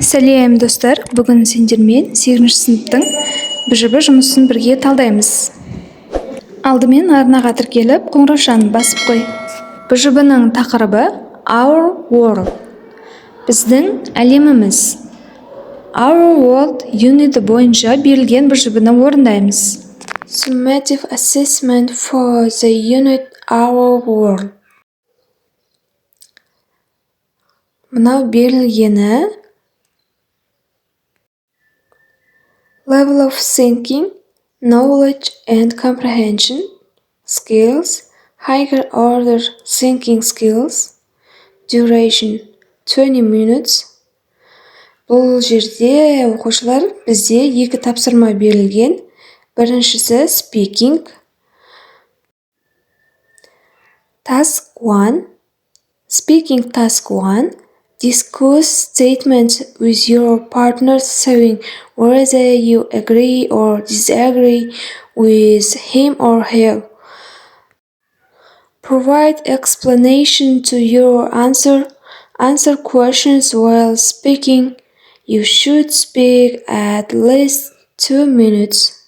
Сәлем достар, бүгін сендермен 8-ші сыныптың БЖБ жұмысын бірге талдаймыз. Алдымен арнаға тіркеліп, қоңыраушаны басып қой. БЖБ-ның тақырыбы Our World. Біздің әлеміміз. Our World юниті бойынша берілген БЖБ-ны орындаймыз. Summative assessment for the unit Our World. Мынау берілгені level of thinking, knowledge and comprehension, skills, higher order thinking skills, duration 20 minutes. Бұл жерде оқушылар бізде екі тапсырма берілген. Біріншісі speaking. Task 1. Speaking task 1. Discuss statements with your partner showing whether you agree or disagree with him or her. Provide explanation to your answer. Answer questions while speaking. You should speak at least 2 minutes.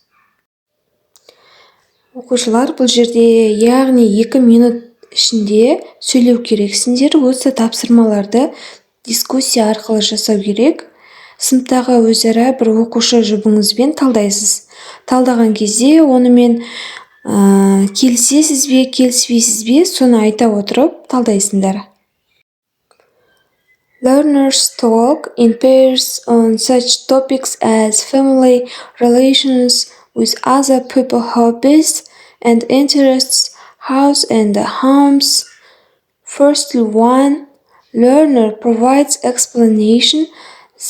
Оқушылар, бұл жерде яғни 2 минут ішінде сөйлеу керексіңдер. Осы тапсырмаларды дискуссия арқылы жасау керек. Сыныптағы өзара бір оқушы жұбыңызбен талдайсыз. Талдаған кезде онымен келісесіз бе, келіспейсіз бе, соны айта отырып талдайсыңдар. Learners talk in pairs on such topics as family, relations with other people, hobbies and interests, house and homes. Firstly, one learner provides explanation,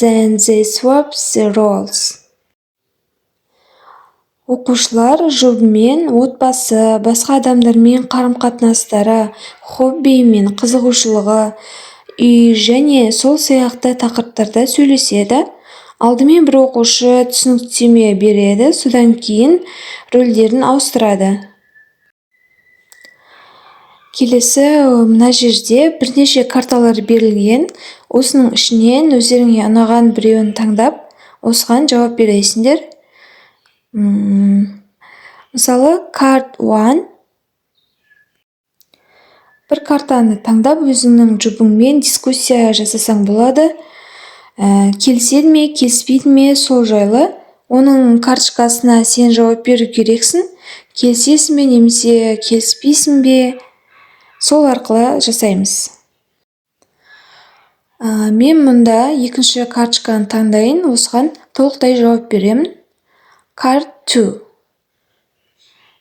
then they swap the roles. Оқушылар жұбымен отбасы, басқа адамдармен қарым-қатынастары, хобби мен қызығушылығы, үй және сол сияқты тақырыптарда сөйлеседі. Алдымен бір оқушы түсініктеме береді, содан кейін рөлдерін ауыстырады. Келесі мына жерде бірнеше карталар берілген. Осының ішінен өздеріңе ұнаған біреуін таңдап, осыған жауап бересіңдер. Мысалы, карт 1. Бір картаны таңдап, өзіңнің жұбыңмен дискуссия жасасаң болады. Келіседі ме, келіспейді ме, сол жайлы. Оның карточкасына сен жауап беру керексің. Келісесің бе, немесе келіспейсің бе? Сол арқылы жасаймыз. Мен мұнда екінші карточканы таңдайын, осыған толықтай жауап беремін. Card 2.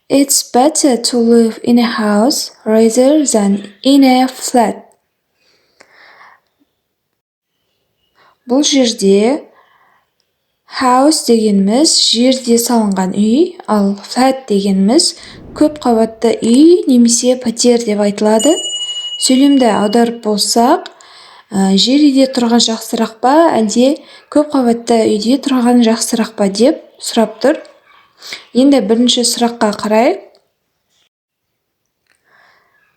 It's better to live in a house rather than in a flat. Бұл жерде house дегеніміз жерде салынған үй, ал flat дегеніміз көп қабатты үй немесе пәтер деп айтылады. Сөйлемді аударып болсақ, жер үйде тұрған жақсырақ па, әлде көп қабатты үйде тұрған жақсырақ па деп сұрап тұр. Енді бірінші сұраққа қарайық.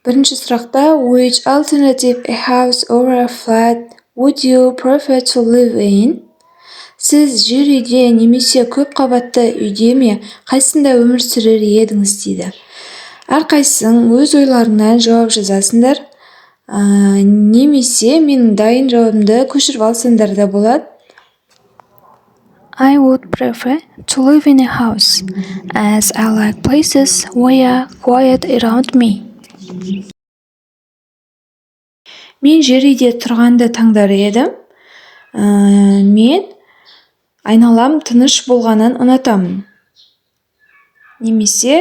Бірінші сұрақта which alternative, a house or a flat, would you prefer to live in? Сіз жер үйде немесе көп қабатты үйде ме, қайсында өмір сүрер едіңіз дейді. Әрқайсың өз ойларыңнан жауап жазасыңдар. Немесе менің дайын жауабымды көшіріп алсаңдар да болады. I would prefer to live in a house, as I like places where quiet around me. Мен жер үйде тұрғанды таңдар едім. Мен айналам тыныш болғанын ұнатамын. Немесе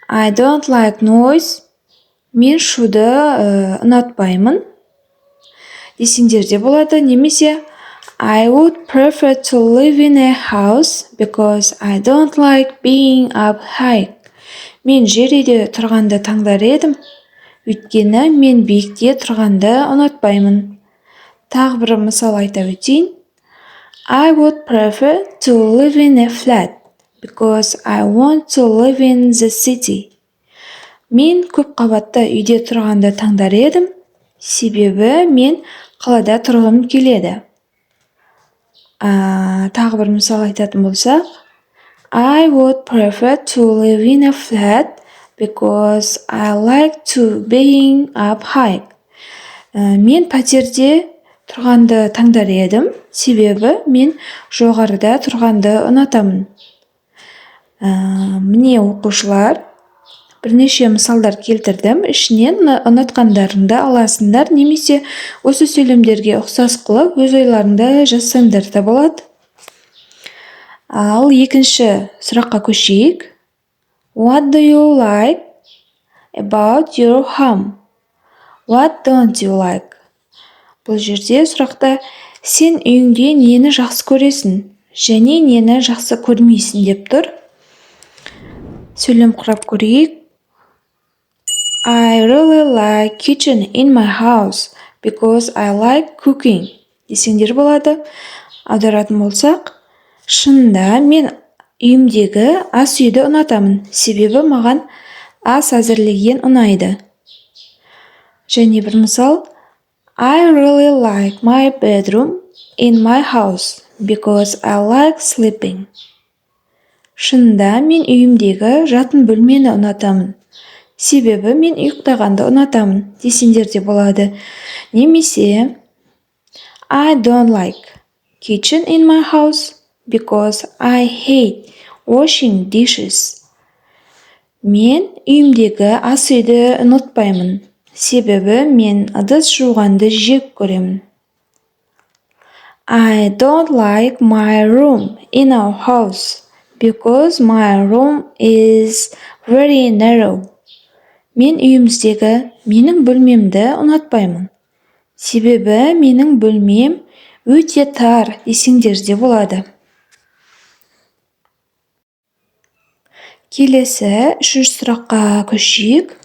I don't like noise. Мен шуды ұнатпаймын. Десеңдер де болады. Немесе I would prefer to live in a house because I don't like being up high. Мен жер үйде тұрғанды таңдар едім. Өйткені мен биікте тұрғанды ұнатпаймын. Тағы бір мысал айта өтейін. I would prefer to live in a flat because I want to live in the city. Мен көп қабатты үйде тұрғанды таңдар едім, себебі мен қалада тұрғым келеді. Тағы бір мысал айтатын болсақ, I would prefer to live in a flat because I like to being up high. Мен пәтерде тұрғанды таңдар едім, себебі мен жоғарыда тұрғанды ұнатамын. Міне оқушылар, бірнеше мысалдар келтірдім. Ішінен ұнатқандарыңды аласыңдар, немесе осы сөйлемдерге ұқсас қылып, өз ойларыңды жазсаңдар да болады. Ал екінші сұраққа көшейік. What do you like about your home? What don't you like? Бұл жерде сұрақта сен үйіңде нені жақсы көресің және нені жақсы көрмейсің деп тұр. Сөйлем құрап көрейік. I really like kitchen in my house because I like cooking. Десеңдер болады. Аударатын болсақ, шынында мен үйімдегі ас үйді ұнатамын, себебі маған ас әзірлеген ұнайды. Және бір мысал. I really like my bedroom in my house because I like sleeping. Шынында мен үйімдегі жатын бөлмені ұнатамын, себебі мен ұйықтағанды ұнатамын десеңдер де болады. Немесе I don't like kitchen in my house because I hate washing dishes. Мен үйімдегі ас үйді ұнатпаймын, себебі мен ыдыс жуғанды жек көремін. I don't like my room in our house because my room is very narrow. Мен үйіміздегі менің бөлмемді ұнатпаймын, себебі менің бөлмем өте тар десеңдер де болады. Келесі үшінші сұраққа көшейік.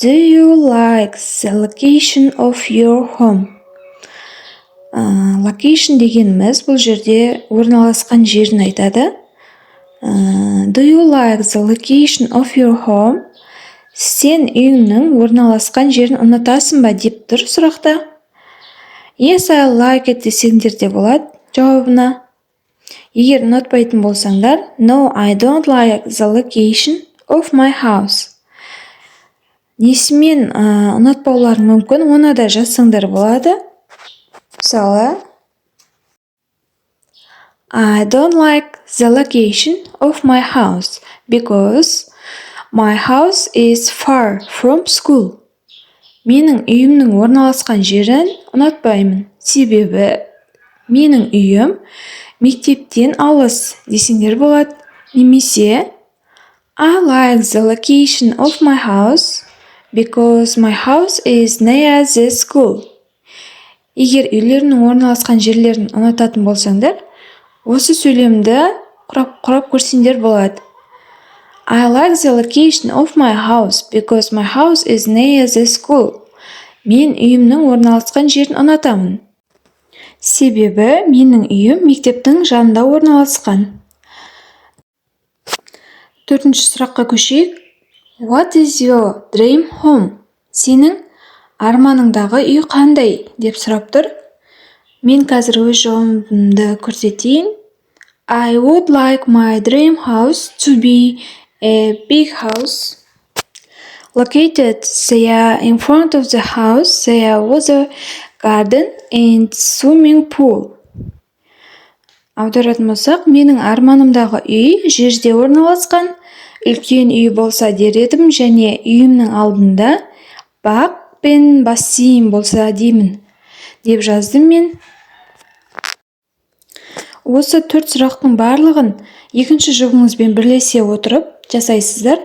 Do you like the location of your home? Location дегеніміз бұл жерде орналасқан жерін айтады. Do you like the location of your home? Сен үйіңнің орналасқан жерін ұнатасың ба деп тұр сұрақта. Yes, I like it десеңдер де болады жауабына. Егер ұнатпайтын болсаңдар, No, I don't like the location of my house. Несімен ұнатпауларың мүмкін, оны да жазсаңдар болады. Мысалы, I don't like the location of my house because my house is far from school. Менің үйімнің орналасқан жерін ұнатпаймын, себебі менің үйім мектептен алыс десеңдер болады. Немесе I like the location of my house because my house is near the school. Егер үйлерінің орналасқан жерлерін ұнататын болсаңдар, осы сөйлемді құрап көрсеңдер болады. I like the location of my house because my house is near the school. Мен үйімнің орналасқан жерін ұнатамын, себебі менің үйім мектептің жанында орналасқан. Төртінші сұраққа көшейік. What is your dream home? Сенің арманыңдағы үй қандай деп сұрап тұр. Мен қазір өз жауабымды көрсетейін. I would like my dream house to be a big house. Located there in front of the house, there was a garden and swimming pool. Аударатын болсақ, менің арманымдағы үй жерде орналасқан, үлкен үй болса дер едім, және үйімнің алдында бақ пен бассейн болса деймін, деп жаздым мен. Осы төрт сұрақтың барлығын екінші жұбыңызбен бірлесе отырып жасайсыздар.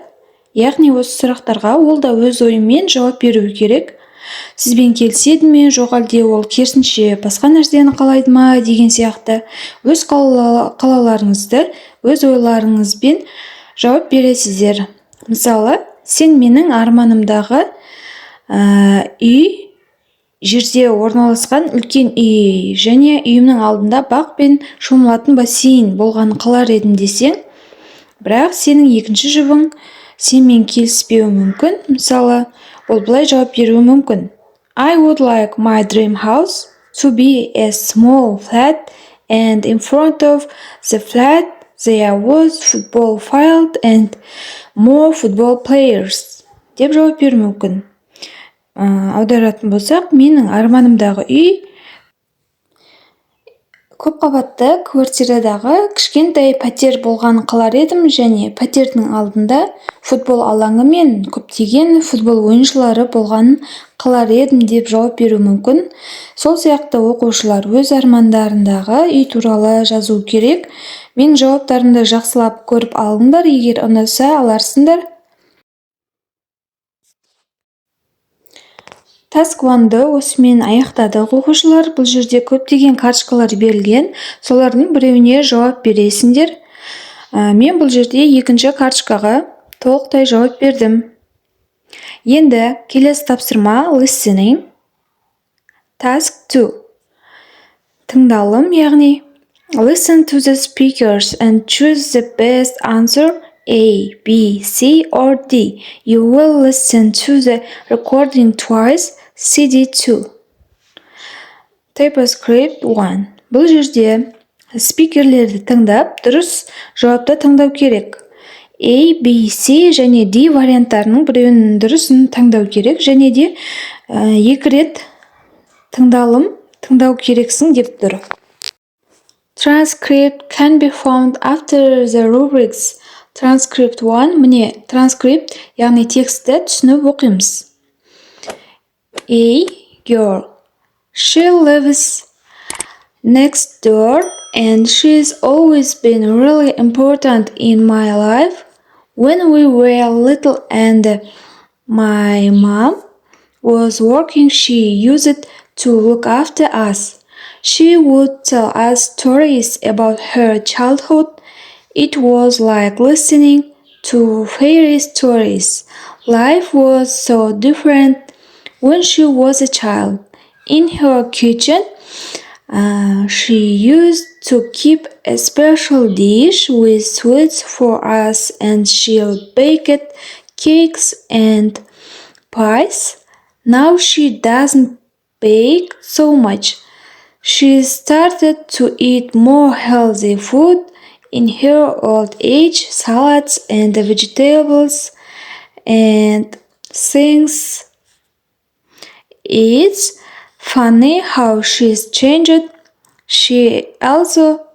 Яғни осы сұрақтарға ол да өз ойымен жауап беру керек. Сізбен келіседі ме, жоқ әлде ол керісінше басқа нәрсені қалайды ма деген сияқты өз қалауларыңызды өз ойларыңызбен жауап бересіздер. Мысалы, сен менің арманымдағы үй жерде орналасқан үлкен үй және үйімнің алдында бақ пен шомылатын бассейн болғанын қалар едім десең, бірақ сенің екінші жұбың сенмен келіспеуі мүмкін. Мысалы, ол былай жауап беруі мүмкін. I would like my dream house to be a small flat and in front of the flat there was football field and more football players. Деп жауап беру мүмкін. Аударатын болсақ, менің арманымдағы үй көпқабатты квартирадағы кішкентай пәтер болғанын қалар едім, және пәтердің алдында футбол алаңы мен көптеген футбол ойыншылары болғанын қалар едім деп жауап беру мүмкін. Сол сияқты оқушылар өз армандарындағы үй туралы жазу керек. Менің жауаптарымды жақсылап көріп алыңдар, егер ұнаса аларсыңдар. Task 1-ды осымен аяқтадық оқушылар. Бұл жерде көптеген карточкалар берілген. Солардың біреуіне жауап бересіңдер. Мен бұл жерде екінші карточкаға толықтай жауап бердім. Енді келесі тапсырма listening. Task 2. Тыңдалым, яғни listen to the speakers and choose the best answer. A, B, C, or D. You will listen to the recording twice. CD2. TypeScript 1. Бұл жерде спикерлерді тыңдап, дұрыс жауапты таңдау керек. A, B, C және D варианттарының біреуінің дұрысын таңдау керек, және де екі рет тыңдау керексің деп тұр. Transcript can be found after the rubrics. Transcript 1. Міне, транскрипт, яғни текстті түсініп оқимыз. A girl. She lives next door and she's always been really important in my life. When we were little and my mom was working, she used to look after us. She would tell us stories about her childhood. It was like listening to fairy stories. Life was so different when she was a child. In her kitchen, she used to keep a special dish with sweets for us, and she baked cakes and pies. Now she doesn't bake so much. She started to eat more healthy food. In her old age, salads and vegetables and things. It's funny how she's changed. She also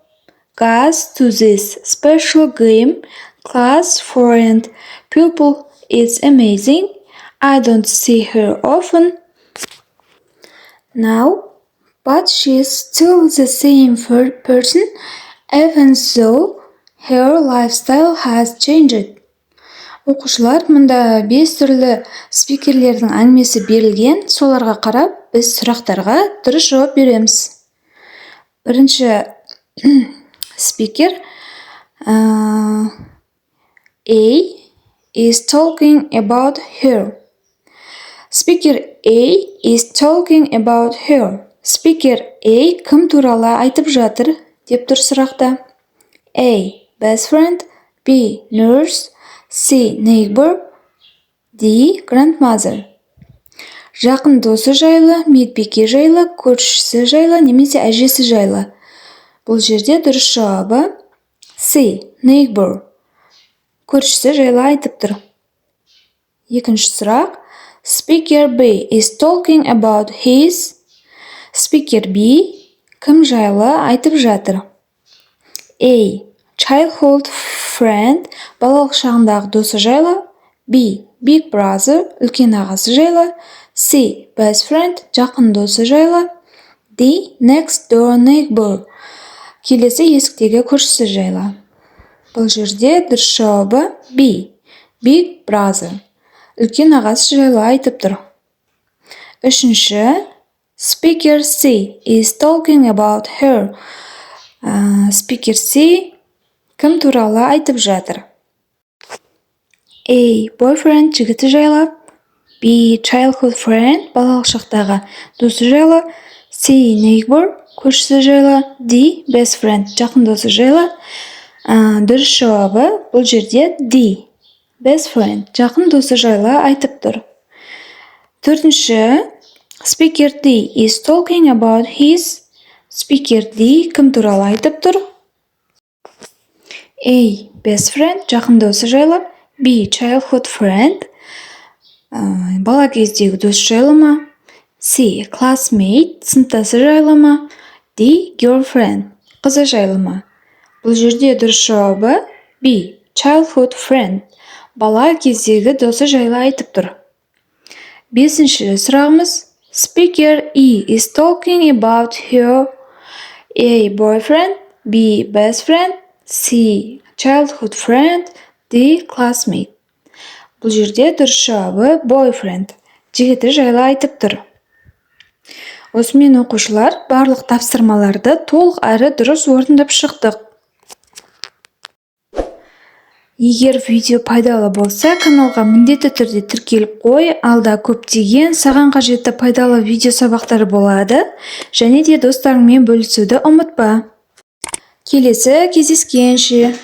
goes to this special game class for and pupil. It's amazing. I don't see her often now, but she's still the same person, even though her lifestyle has changed. Оқушылар, мұнда 5 түрлі спикерлердің әңгімесі берілген. Соларға қарап, біз сұрақтарға дұрыс жауап береміз. Бірінші спикер A is talking about her. Speaker A is talking about her. Speaker A кім туралы айтып жатыр деп тұр сұрақта. A. Best friend. B. Nurse. C. Neighbor. D. Grandmother. Жақын досы жайлы, медбике жайлы, көршісі жайлы, немесе әжесі жайлы. Бұл жерде дұрыс жауабы C. Neighbor. Көршісі жайлы айтып тұр. Екінші сұрақ. Speaker B is talking about his. Speaker B кім жайлы айтып жатыр. A. Childhood friend. Балалық шағындағы досы жайлы. B. Big brother. Үлкен ағасы жайлы. C. Best friend. Жақын досы жайлы. D. Next door neighbor. Келесі есіктегі көршісі жайлы. Бұл жерде дұрыс жауабы B. Big brother. Үлкен ағасы жайлы айтып тұр. Үшінші. Speaker C is talking about her. Speaker C кім туралы айтып жатыр. A. Boyfriend, жігіті жайлы. B. Childhood friend, балалық шақтағы досы жайлы. C. Neighbor, көршісі жайлы. D. Best friend, жақын досы жайлы. Дұрыс жауабы бұл жерде D. Best friend, жақын досы жайлы айтып тұр. Төртінші. Speaker D is talking about his. Speaker D кім туралы айтып тұр? A. Best friend, жақын досы жайлы. B. Childhood friend, бала кездегі дос жайлы ма? C. Classmate, сыныптасы жайлы ма? D. Girlfriend, қызы жайлы ма? Бұл жерде дұрыс жауабы B. Childhood friend, бала кездегі досы жайлы айтып тұр. 5-ші сұрағымыз. Speaker E is talking about her A. boyfriend, B. best friend, C. childhood friend, D. classmate. Бұл жерде дұрыс жауабы boyfriend, жігіті жайлы айтып тұр. Осымен оқушылар барлық тапсырмаларды толық әрі дұрыс орындап шықтық. Егер видео пайдалы болса, каналға міндетті түрде тіркеліп қой, алда көптеген саған қажетті пайдалы видео сабақтар болады, және де достарыңмен бөлісуді ұмытпа. Келесі кездескенше.